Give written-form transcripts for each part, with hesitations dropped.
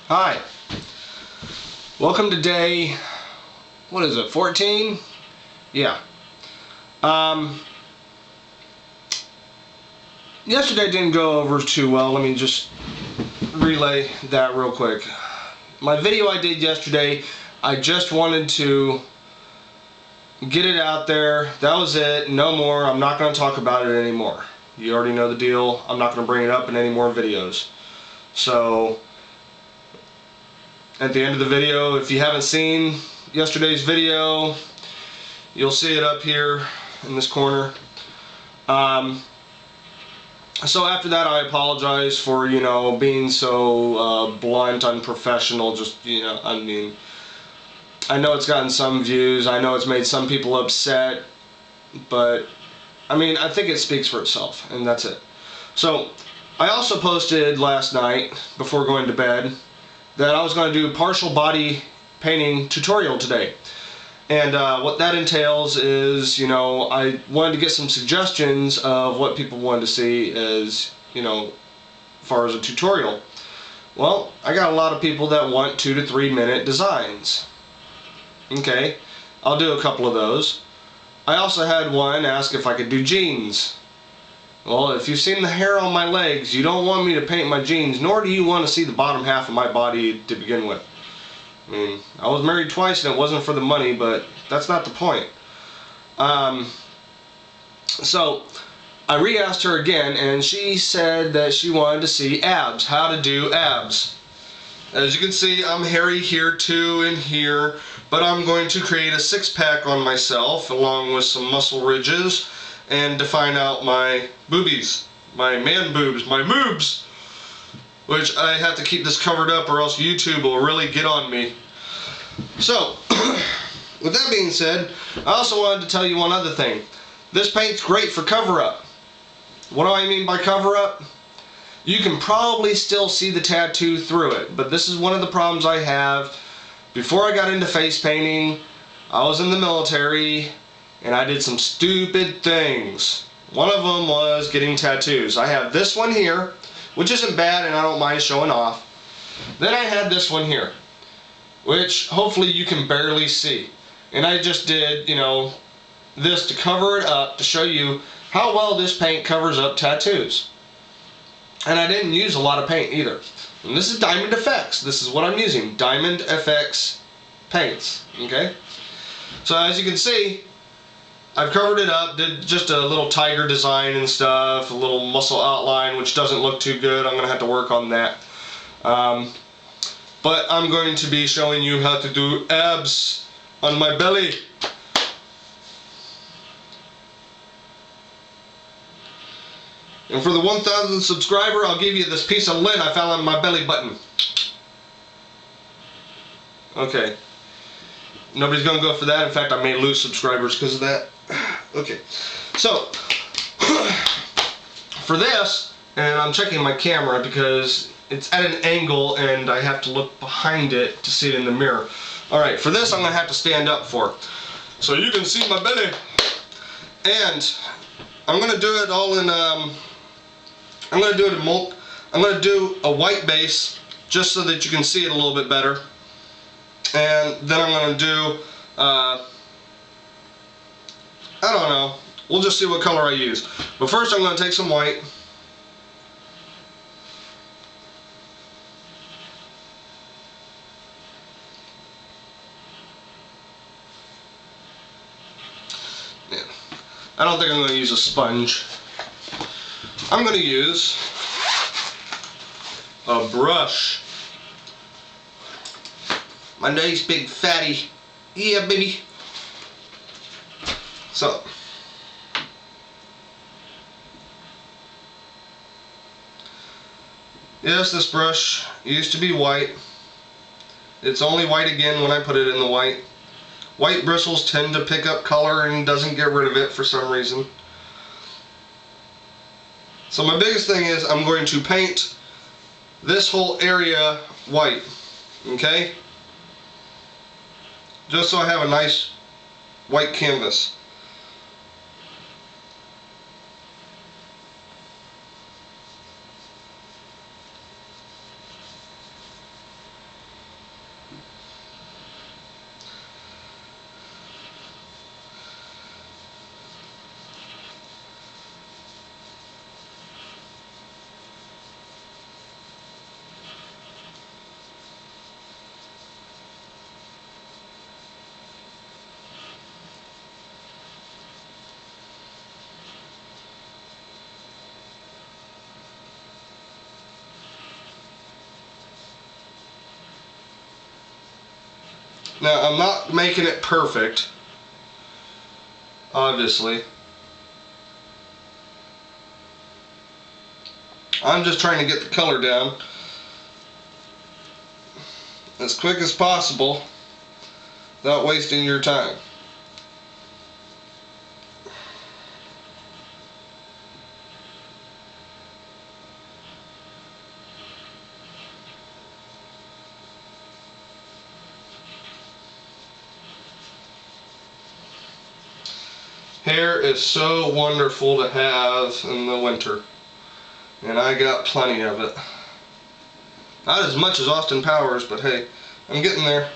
Hi. Welcome to day, what is it, 14? Yeah. Yesterday didn't go over too well. Let me just relay that real quick. My video I did yesterday, I just wanted to get it out there. That was it. No more. I'm not going to talk about it anymore. You already know the deal. I'm not going to bring it up in any more videos. So, at the end of the video, if you haven't seen yesterday's video, you'll see it up here in this corner. So after that, I apologize for, being so blunt, unprofessional. Just, I mean, I know it's gotten some views. I know it's made some people upset. But, I mean, I think it speaks for itself, and that's it. So, I also posted last night, before going to bed, that I was going to do a partial body painting tutorial today. And what that entails is, I wanted to get some suggestions of what people wanted to see as, as far as a tutorial. Well, I got a lot of people that want 2 to 3 minute designs. Okay, I'll do a couple of those. I also had one ask if I could do jeans. Well, if you've seen the hair on my legs, you don't want me to paint my jeans, nor do you want to see the bottom half of my body to begin with. I mean, I was married twice and it wasn't for the money, but that's not the point. So, I re-asked her again, and she said that she wanted to see abs, how to do abs. As you can see, I'm hairy here too and here, but I'm going to create a six-pack on myself, along with some muscle ridges, and define out my boobies, my man boobs, my moobs, which I have to keep this covered up or else YouTube will really get on me. So, with that being said, I also wanted to tell you one other thing. This paint's great for cover-up. What do I mean by cover-up? You can probably still see the tattoo through it, but this is one of the problems I have. Before I got into face painting, I was in the military, and I did some stupid things. One of them was getting tattoos. I have this one here, which isn't bad and I don't mind showing off. Then I had this one here, which hopefully you can barely see. And I just did, this to cover it up to show you how well this paint covers up tattoos. And I didn't use a lot of paint either. And this is Diamond FX. This is what I'm using, Diamond FX paints, okay? So as you can see, I've covered it up, did just a little tiger design and stuff, a little muscle outline, which doesn't look too good. I'm going to have to work on that. But I'm going to be showing you how to do abs on my belly. And for the 1,000th subscriber, I'll give you this piece of lint I found on my belly button. Okay. Nobody's going to go for that. In fact, I may lose subscribers because of that. Okay. So, for this, and I'm checking my camera because it's at an angle and I have to look behind it to see it in the mirror. Alright, for this I'm going to have to stand up for it. So you can see my belly. And I'm going to do it all in, I'm going to do a white base just so that you can see it a little bit better. And then I'm going to do, I don't know, we'll just see what color I use. But first I'm going to take some white. Yeah. I don't think I'm going to use a sponge. I'm going to use a brush. My nice big fatty. Yeah, baby. So, yes, this brush used to be white. It's only white again when I put it in the white. White bristles tend to pick up color and doesn't get rid of it for some reason. So my biggest thing is I'm going to paint this whole area white. Okay? Just so I have a nice white canvas. Now, I'm not making it perfect, obviously. I'm just trying to get the color down as quick as possible without wasting your time. Hair is so wonderful to have in the winter, and I got plenty of it. Not as much as Austin Powers, but hey, I'm getting there.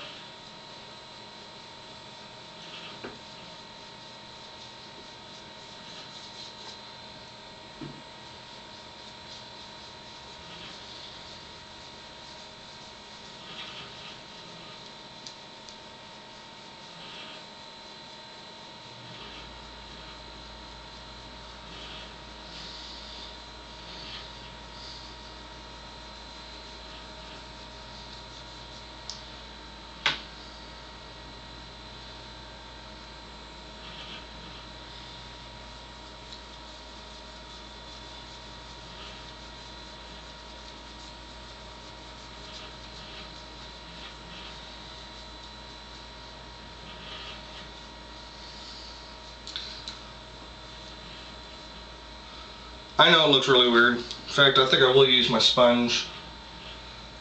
I know it looks really weird. In fact, I think I will use my sponge.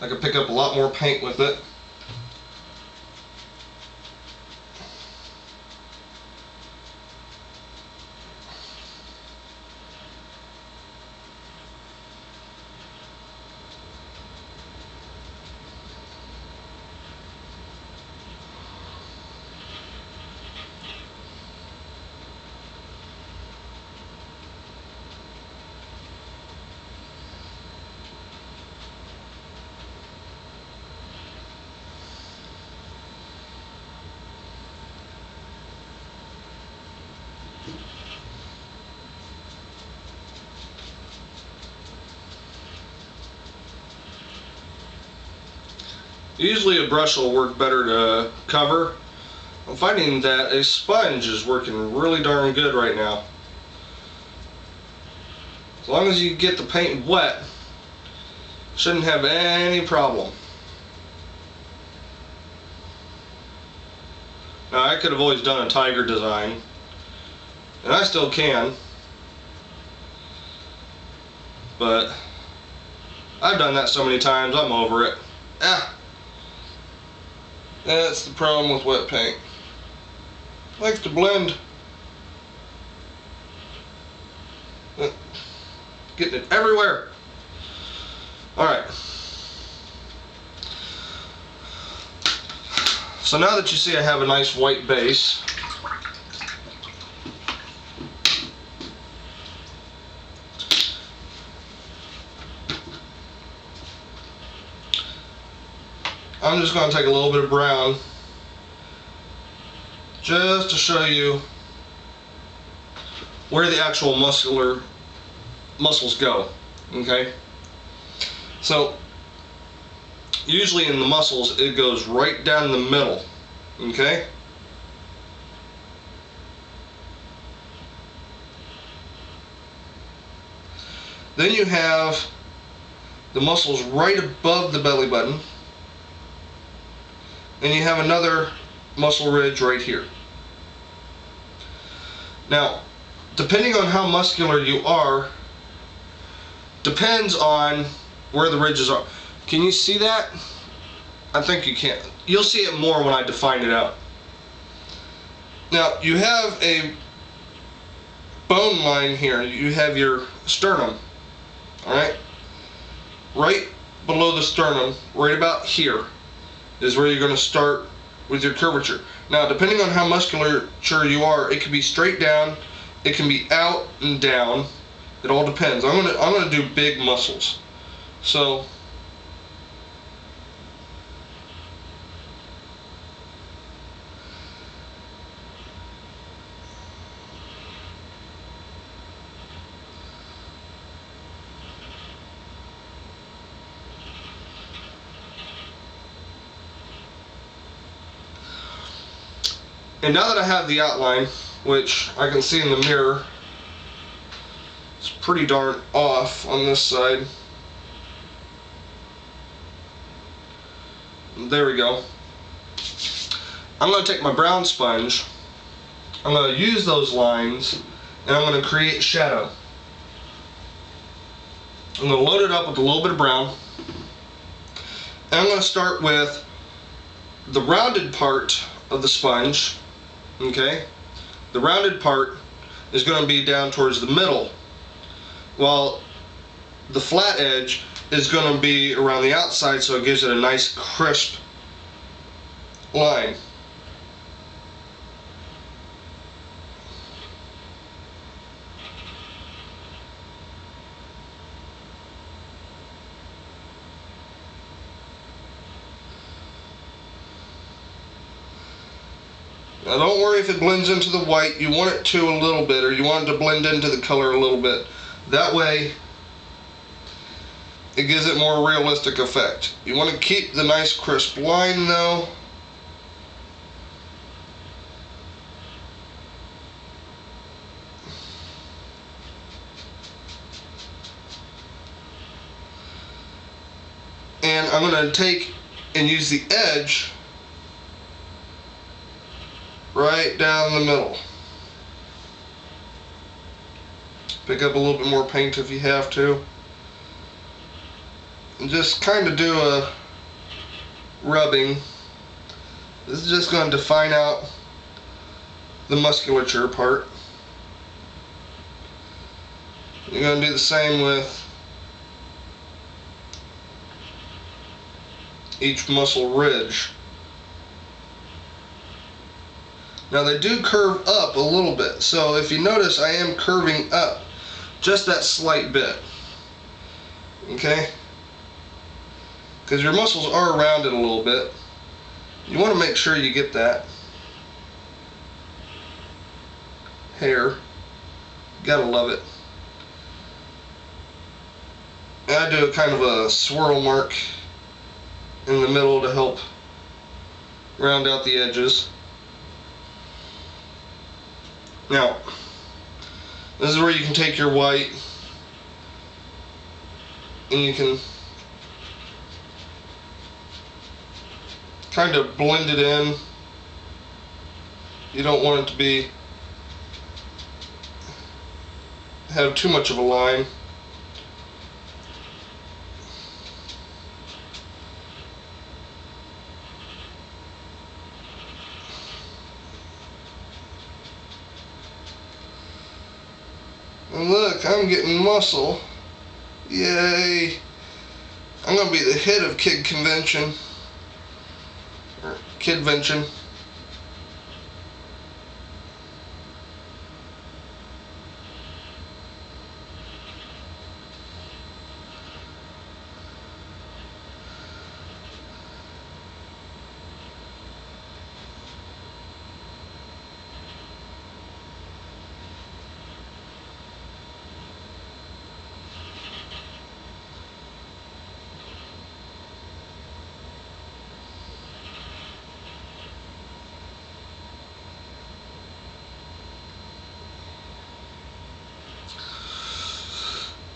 I could pick up a lot more paint with it. Usually a brush will work better to cover. I'm finding that a sponge is working really darn good right now. As long as you get the paint wet, shouldn't have any problem. Now, I could have always done a tiger design, and I still can, but I've done that so many times, I'm over it. That's the problem with wet paint. It likes to blend. Getting it everywhere. Alright. So now that you see I have a nice white base, I'm just going to take a little bit of brown just to show you where the actual muscles go. Okay? So usually in the muscles it goes right down the middle. Okay? Then you have the muscles right above the belly button. And you have another muscle ridge right here. Now, depending on how muscular you are, depends on where the ridges are. Can you see that? I think you can. You'll see it more when I define it out. Now, you have a bone line here. You have your sternum. Alright? Right below the sternum, right about here, is where you're going to start with your curvature. Now, depending on how musculature you are, it can be straight down, it can be out and down. It all depends. I'm gonna do big muscles. So And now that I have the outline, which I can see in the mirror, it's pretty darn off on this side. There we go. I'm going to take my brown sponge, I'm going to use those lines, and I'm going to create shadow. I'm going to load it up with a little bit of brown. And I'm going to start with the rounded part of the sponge. Okay? The rounded part is going to be down towards the middle, while the flat edge is going to be around the outside, so it gives it a nice crisp line. Now don't worry if it blends into the white. You want it to a little bit, or you want it to blend into the color a little bit. That way it gives it more realistic effect. You want to keep the nice crisp line though. And I'm going to take and use the edge right down the middle. Pick up a little bit more paint if you have to. And just kind of do a rubbing. This is just going to define out the musculature part. You're going to do the same with each muscle ridge. Now they do curve up a little bit, so if you notice I am curving up just that slight bit. Okay? Because your muscles are rounded a little bit. You want to make sure you get that hair. Gotta love it. And I do a kind of a swirl mark in the middle to help round out the edges. Now, this is where you can take your white and you can kind of blend it in. You don't want it to have too much of a line. And look, I'm getting muscle. Yay. I'm going to be the head of Kid Convention. Or Kidvention.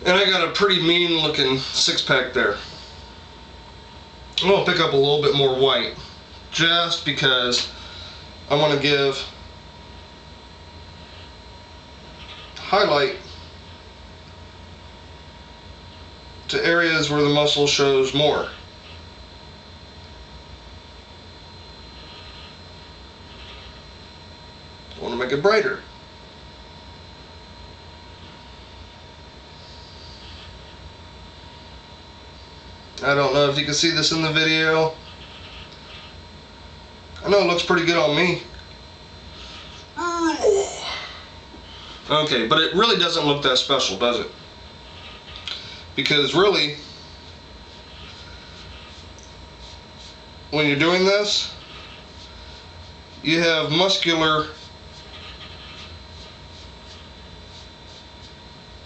And I got a pretty mean looking six-pack there. I'm going to pick up a little bit more white just because I want to give highlight to areas where the muscle shows more. I want to make it brighter. I don't know if you can see this in the video. I know it looks pretty good on me. Okay, but it really doesn't look that special, does it? Because really, when you're doing this, you have muscular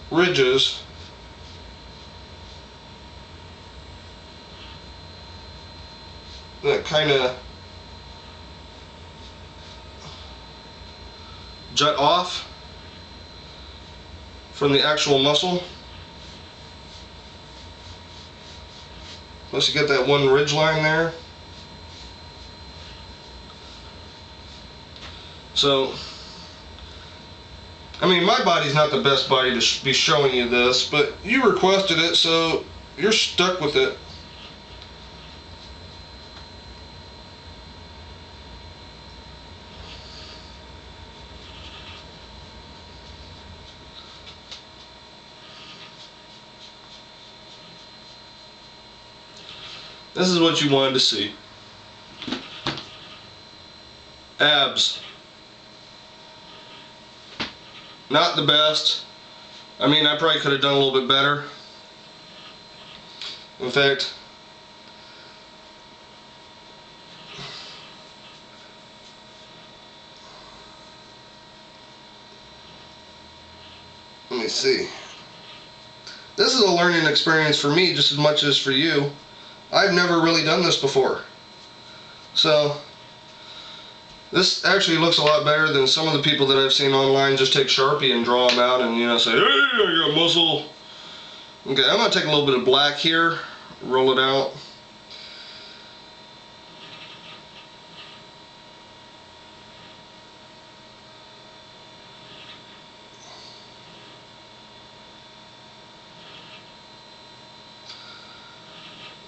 ridges that kind of jut off from the actual muscle. Plus you get that one ridge line there. So, I mean, my body's not the best body to be showing you this, but you requested it, so you're stuck with it. This is what you wanted to see. Abs. Not the best. I mean, I probably could have done a little bit better. In fact, let me see. This is a learning experience for me just as much as for you. I've never really done this before. So, this actually looks a lot better than some of the people that I've seen online just take Sharpie and draw them out and, you know, say, hey, I got muscle. Okay, I'm going to take a little bit of black here, roll it out.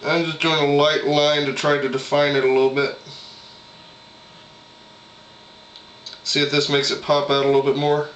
I'm just doing a light line to try to define it a little bit. See if this makes it pop out a little bit more.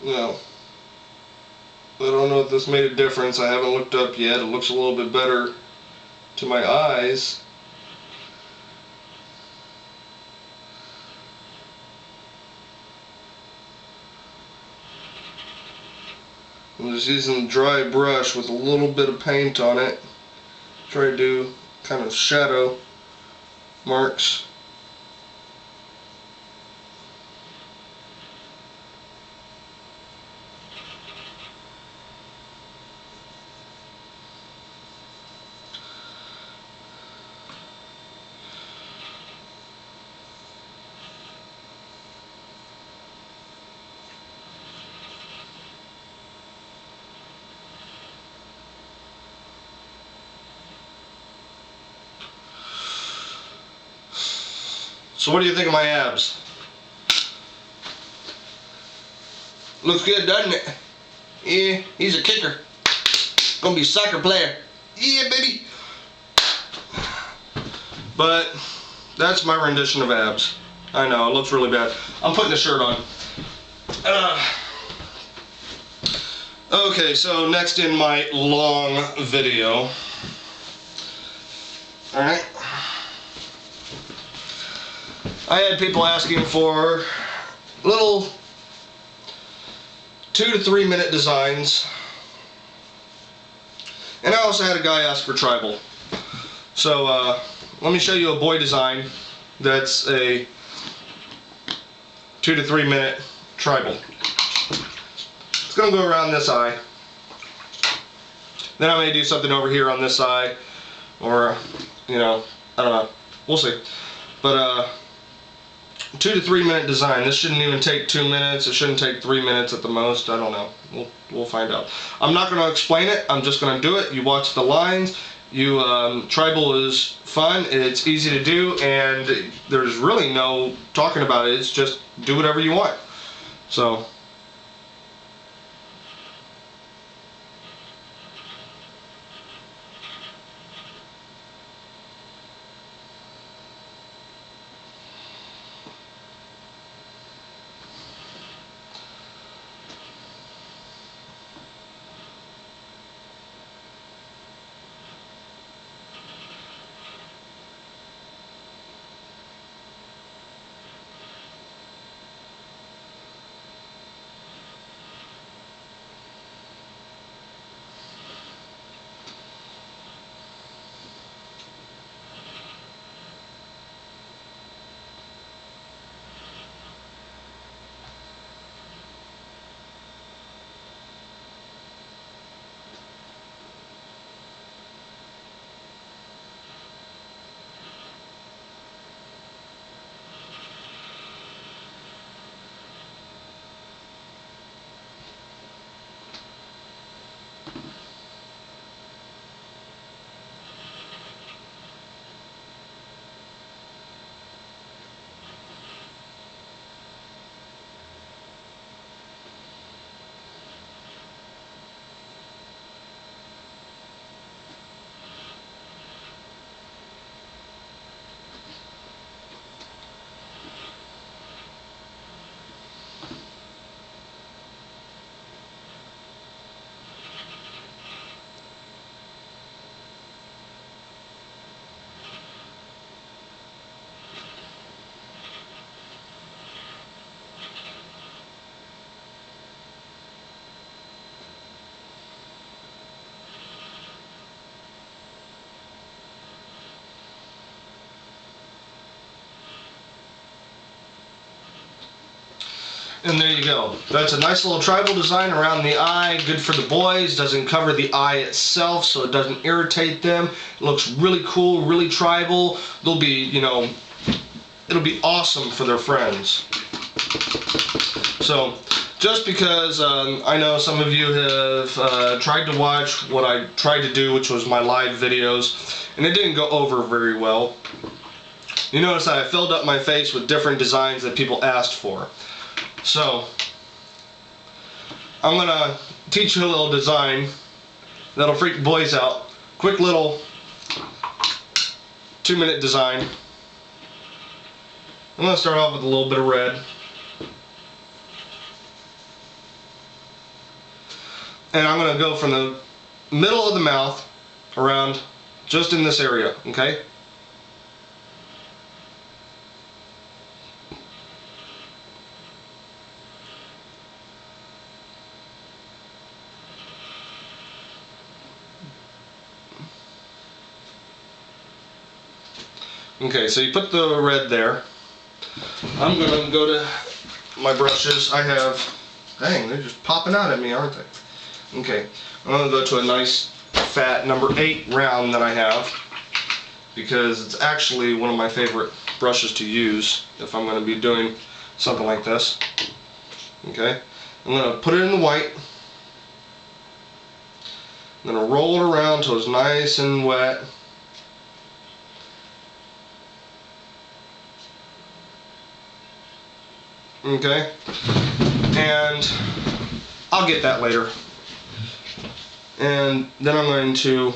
Now, I don't know if this made a difference. I haven't looked up yet. It looks a little bit better to my eyes. I'm just using a dry brush with a little bit of paint on it. Try to do kind of shadow marks. So what do you think of my abs? Looks good, doesn't it? Yeah, he's a kicker. Gonna be a soccer player. Yeah, baby. But that's my rendition of abs. I know, it looks really bad. I'm putting the shirt on. Okay, so next in my long video. Alright. I had people asking for little 2 to 3 minute designs. And I also had a guy ask for tribal. So let me show you a boy design that's a 2 to 3 minute tribal. It's going to go around this eye. Then I may do something over here on this eye. Or, you know, I don't know. We'll see. But 2 to 3 minute design. This shouldn't even take 2 minutes. It shouldn't take 3 minutes at the most. I don't know. We'll find out. I'm not going to explain it. I'm just going to do it. You watch the lines Tribal is fun, it's easy to do, and there's really no talking about it. It's just do whatever you want. So and there you go. That's a nice little tribal design around the eye. Good for the boys. Doesn't cover the eye itself, so it doesn't irritate them. It looks really cool, really tribal. They'll be, it'll be awesome for their friends. So, just because I know some of you have tried to watch what I tried to do, which was my live videos, and it didn't go over very well. You notice that I filled up my face with different designs that people asked for. So, I'm going to teach you a little design that'll freak boys out. Quick little 2-minute design. I'm going to start off with a little bit of red. And I'm going to go from the middle of the mouth around just in this area, okay? Okay, so you put the red there. I'm going to go to my brushes. I have, dang, they're just popping out at me, aren't they? Okay, I'm going to go to a nice fat number 8 round that I have, because it's actually one of my favorite brushes to use if I'm going to be doing something like this. Okay, I'm going to put it in the white. I'm going to roll it around till it's nice and wet. Okay, and I'll get that later. And then I'm going to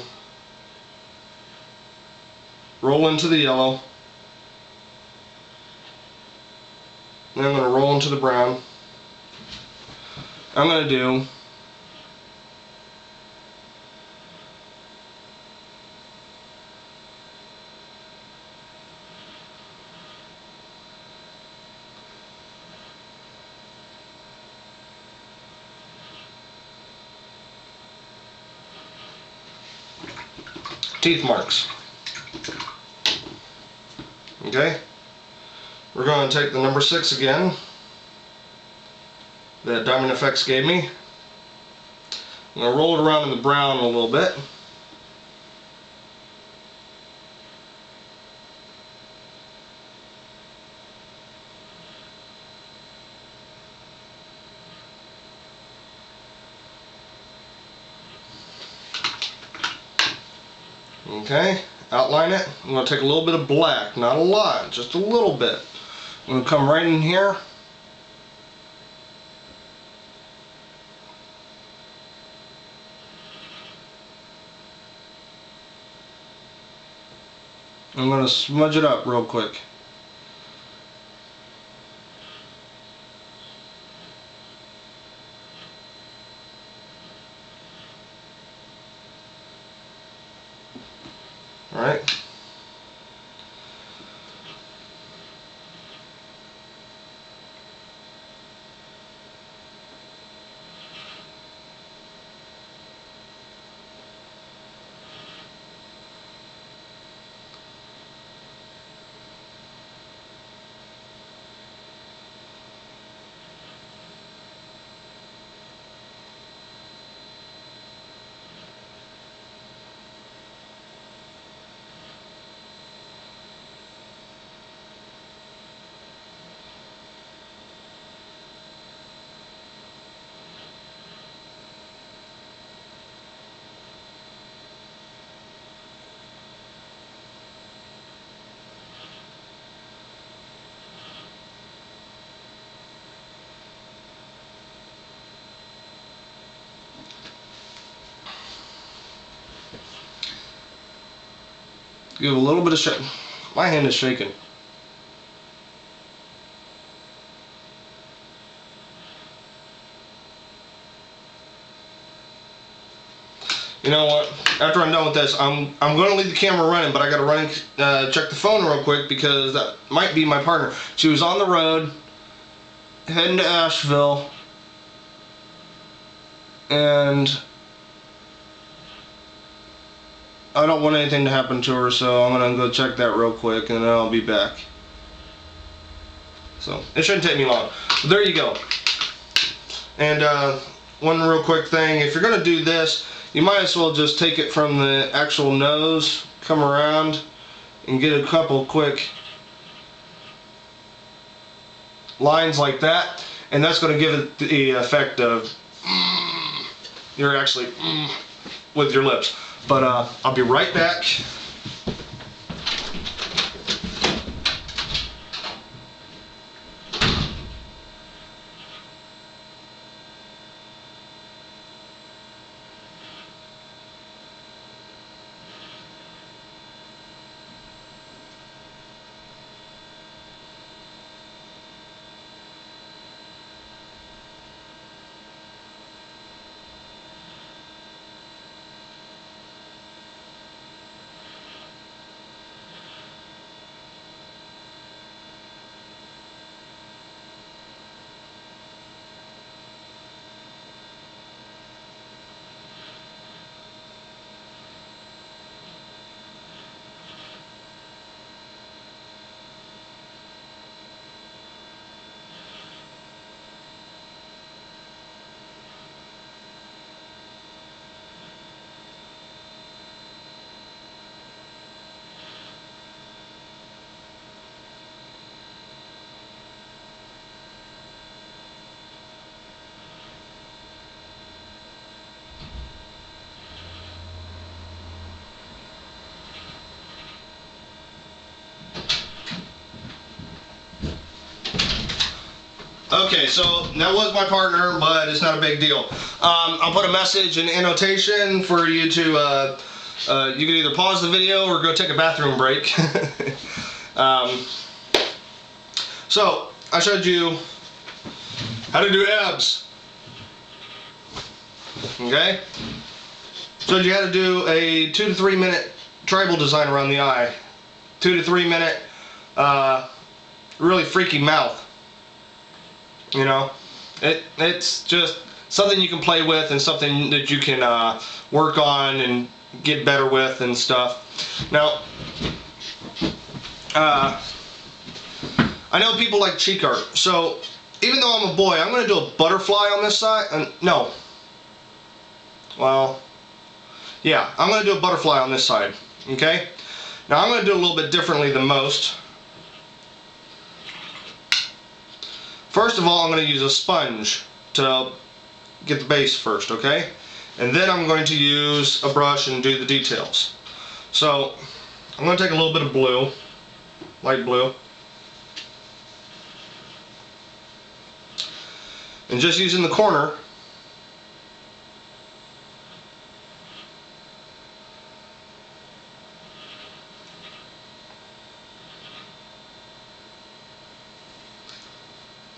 roll into the yellow. Then I'm going to roll into the brown. I'm going to do teeth marks. Okay, we're going to take the number 6 again that Diamond Effects gave me. I'm going to roll it around in the brown a little bit. Okay, outline it. I'm going to take a little bit of black, not a lot, just a little bit. I'm going to come right in here. I'm going to smudge it up real quick. Alright. Give a little bit of shake. My hand is shaking. You know what? After I'm done with this, I'm going to leave the camera running, but I got to run and check the phone real quick because that might be my partner. She was on the road, heading to Asheville, and I don't want anything to happen to her, so I'm going to go check that real quick, and then I'll be back. So, it shouldn't take me long. But there you go. And one real quick thing, if you're going to do this, you might as well just take it from the actual nose, come around, and get a couple quick lines like that, and that's going to give it the effect of you're actually with your lips. But I'll be right back. Okay, so that was my partner, but it's not a big deal. I'll put a message and annotation for you to, you can either pause the video or go take a bathroom break. So, I showed you how to do abs. Okay? Showed you how to do a 2 to 3 minute tribal design around the eye. 2 to 3 minute, really freaky mouth. You know, it's just something you can play with and something that you can work on and get better with and stuff. Now, I know people like cheek art, so even though I'm a boy, I'm going to do a butterfly on this side. No. Well, yeah, I'm going to do a butterfly on this side. Okay? Now, I'm going to do it a little bit differently than most. First of all, I'm going to use a sponge to get the base first, okay? And then I'm going to use a brush and do the details. So I'm going to take a little bit of blue, light blue, and just using the corner,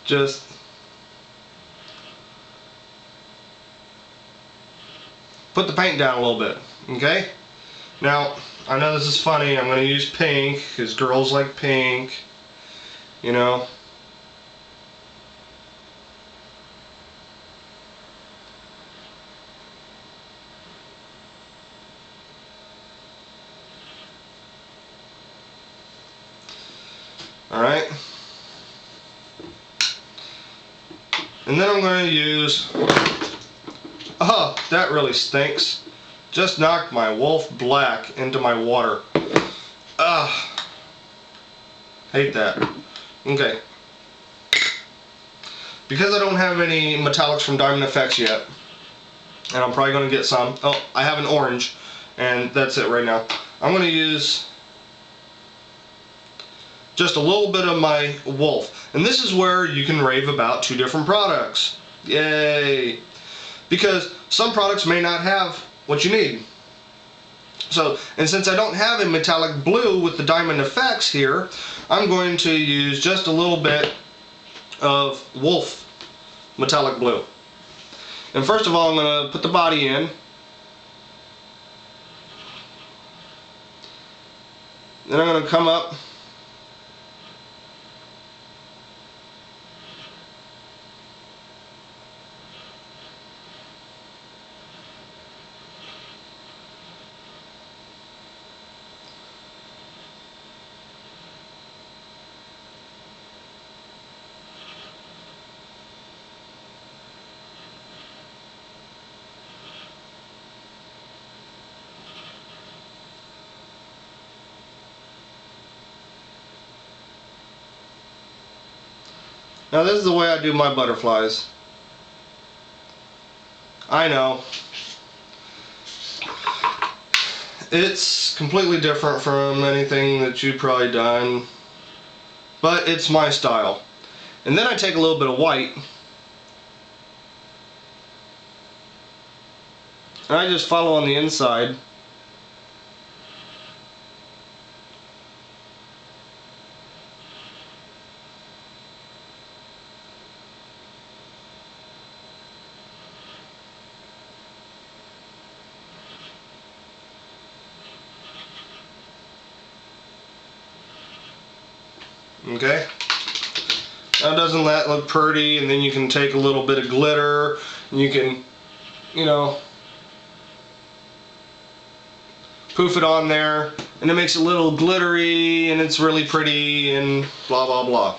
just put the paint down a little bit. Okay? Now, I know this is funny, I'm going to use pink because girls like pink, you know. Alright? And then I'm going to use, oh, that really stinks. Just knocked my wolf black into my water. Ugh. Hate that. Okay. Because I don't have any metallics from Diamond Effects yet, and I'm probably going to get some. Oh, I have an orange, and that's it right now. I'm going to use just a little bit of my wolf. And this is where you can rave about two different products. Yay! Because some products may not have what you need. So, and since I don't have a metallic blue with the Diamond Effects here, I'm going to use just a little bit of wolf metallic blue. And first of all, I'm going to put the body in. Then I'm going to come up Now this is the way I do my butterflies. I know. It's completely different from anything that you've probably done, but it's my style. And then I take a little bit of white, and I just follow on the inside. Okay? Now doesn't that look pretty? And then you can take a little bit of glitter, and you can, you know, poof it on there, and it makes it a little glittery, and it's really pretty, and blah blah blah.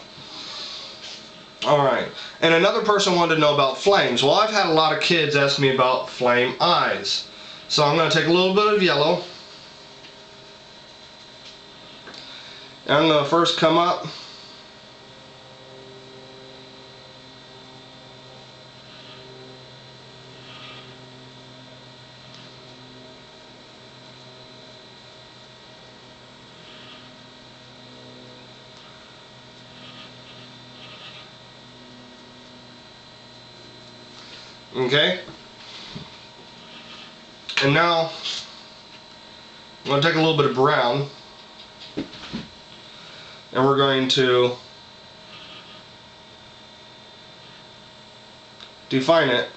Alright, and another person wanted to know about flames. Well, I've had a lot of kids ask me about flame eyes. So I'm going to take a little bit of yellow, and I'm going to first come up okay, and now I'm going to take a little bit of brown, and we're going to define it.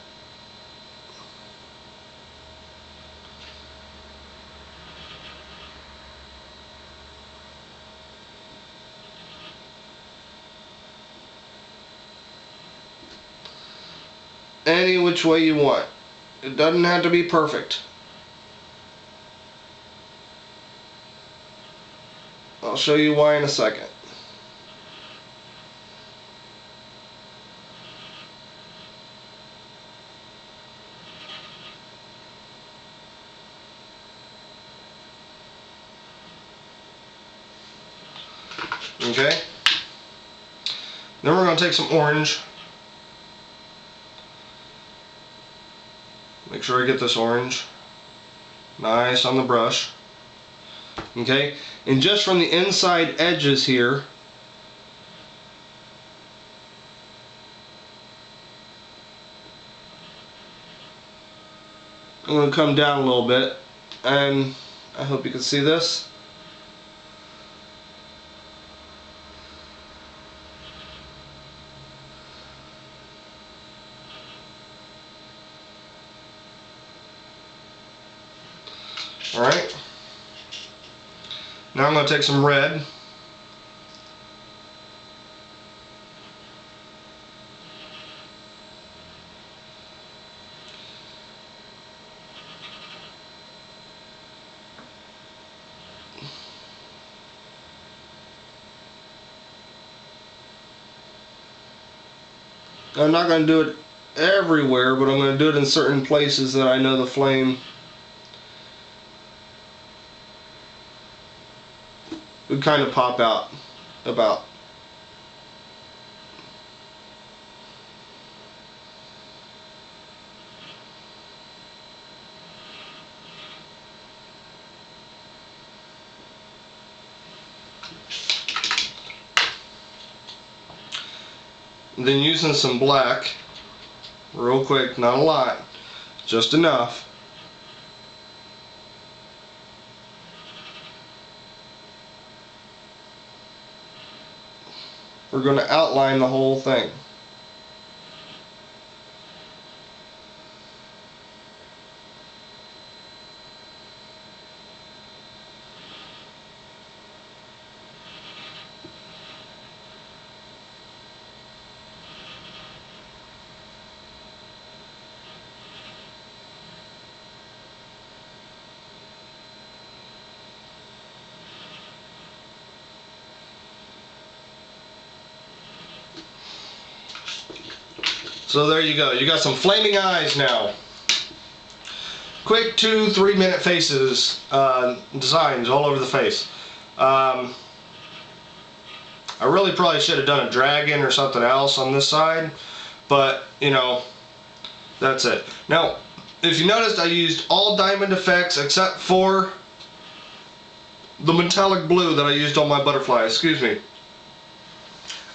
Any which way you want. It doesn't have to be perfect. I'll show you why in a second. Okay? Then we're going to take some orange. Make sure I get this orange nice on the brush. Okay, and just from the inside edges here, I'm going to come down a little bit, and I hope you can see this. Alright, now I'm going to take some red. I'm not going to do it everywhere, but I'm going to do it in certain places that I know the flame would kind of pop out about. And then using some black, real quick, not a lot, just enough. We're going to outline the whole thing. So there you go. You got some flaming eyes now. Quick 2-3 minute faces, designs all over the face. I really probably should have done a dragon or something else on this side, but you know, that's it. Now, if you noticed, I used all diamond effects except for the metallic blue that I used on my butterfly. Excuse me.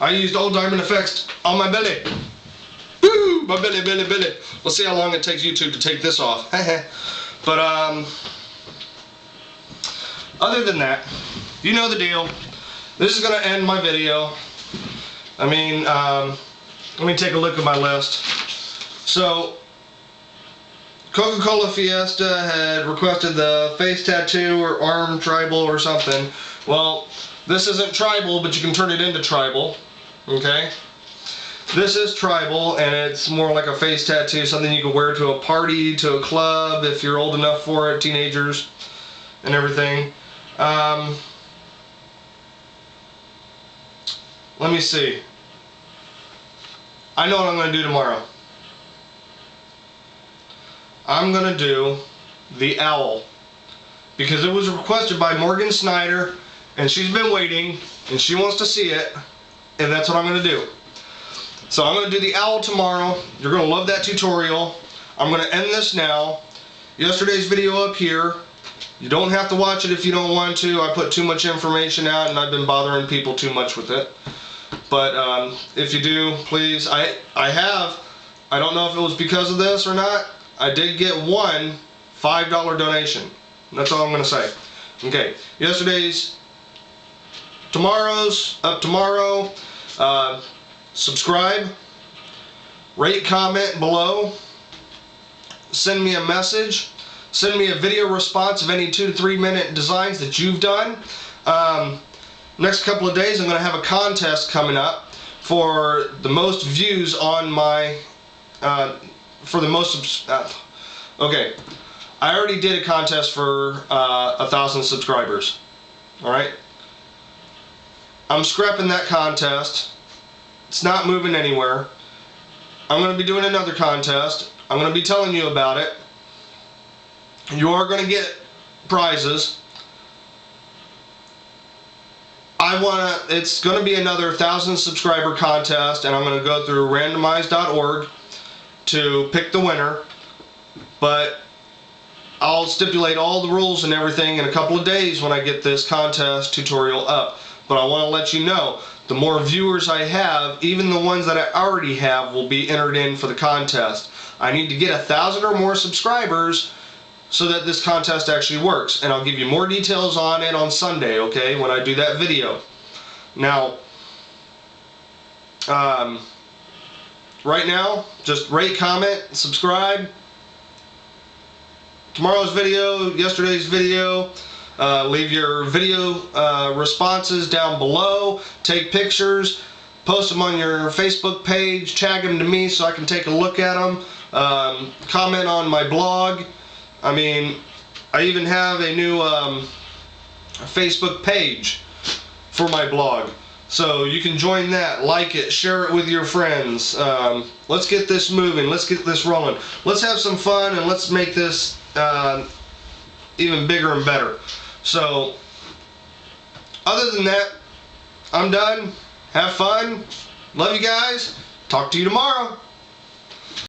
I used all diamond effects on my belly. Woo! My belly. We'll see how long it takes YouTube to take this off. But other than that, you know the deal. This is going to end my video. I mean, let me take a look at my list. So, Coca-Cola Fiesta had requested the face tattoo or arm tribal or something. Well, this isn't tribal, but you can turn it into tribal. Okay? This is tribal, and it's more like a face tattoo, something you can wear to a party, to a club, if you're old enough for it, teenagers, and everything. Let me see. I know what I'm going to do tomorrow. I'm going to do the owl, because it was requested by Morgan Snyder, and she's been waiting, and she wants to see it, and that's what I'm going to do. So I'm going to do the owl tomorrow. You're going to love that tutorial. I'm going to end this now. Yesterday's video up here. You don't have to watch it if you don't want to. I put too much information out and I've been bothering people too much with it. But if you do, please. I don't know if it was because of this or not. I did get one $5 donation. That's all I'm going to say. Okay, tomorrow's up tomorrow. Subscribe, rate, comment below, send me a message, send me a video response of any 2 to 3 minute designs that you've done. Next couple of days I'm going to have a contest coming up for the most views on my, okay, I already did a contest for 1,000 subscribers, alright? I'm scrapping that contest. It's not moving anywhere. I'm going to be doing another contest. I'm going to be telling you about it. You are going to get prizes. It's going to be another 1,000 subscriber contest, and I'm going to go through randomize.org to pick the winner. But I'll stipulate all the rules and everything in a couple of days when I get this contest tutorial up. But I want to let you know, the more viewers I have, even the ones that I already have, will be entered in for the contest. I need to get 1,000 or more subscribers so that this contest actually works. And I'll give you more details on it on Sunday, okay, when I do that video. Now, right now, just rate, comment, subscribe. Tomorrow's video, yesterday's video, leave your video responses down below, take pictures, post them on your Facebook page, tag them to me so I can take a look at them, comment on my blog. I mean, I even have a new Facebook page for my blog. So you can join that, like it, share it with your friends. Let's get this moving. Let's get this rolling. Let's have some fun and let's make this even bigger and better. So, other than that, I'm done. Have fun. Love you guys. Talk to you tomorrow.